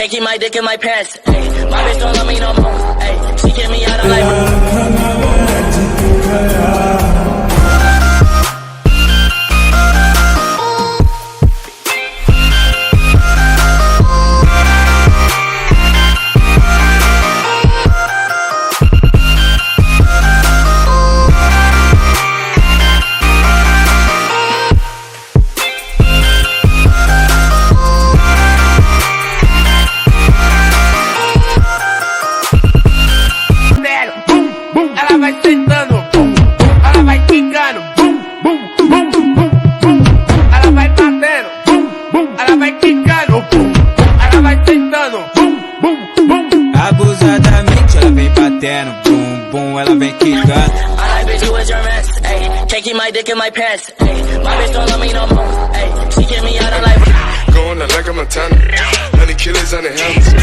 taking my dick in my pants. Ay, my bitch don't love me no more. Ay, she kick me out of life. Ela vai sentando, bum, ela vai quicando, bum, bum, bum, bum, bum. Ela vai batendo, bum, bum, ela vai quicando, bum, ela vai sentando, bum, bum, bum. Abusadamente ela vem batendo, bum, bum, ela vem quicando. Alright, bitch, you was your mess. Ay, taking my dick in my pants. Ay, my bitch don't love me no more. Ay, she kick me out of life. Going out like I'm a Montana. Honey killers on the helmets.